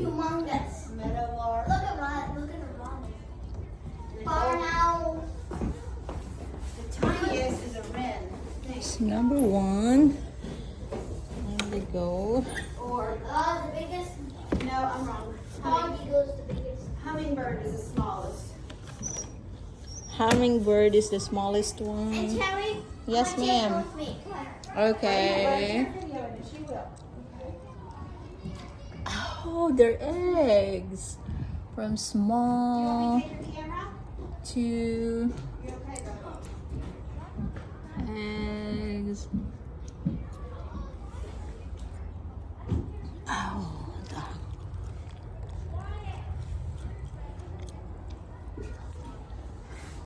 humongous. Meadowlark. Look at the run. Barn owl. The tiniest is a wren. It's number 1. There we go. Or, The biggest. no, I'm wrong. Dog eagle is the biggest. Hummingbird is the smallest. Hummingbird is the smallest And one. Terry. Yes, come on, take ma'am. one with me. Come on. Okay. Video and she will. Oh, they're eggs. From You small want me to take your camera? to You okay, though? eggs. Oh.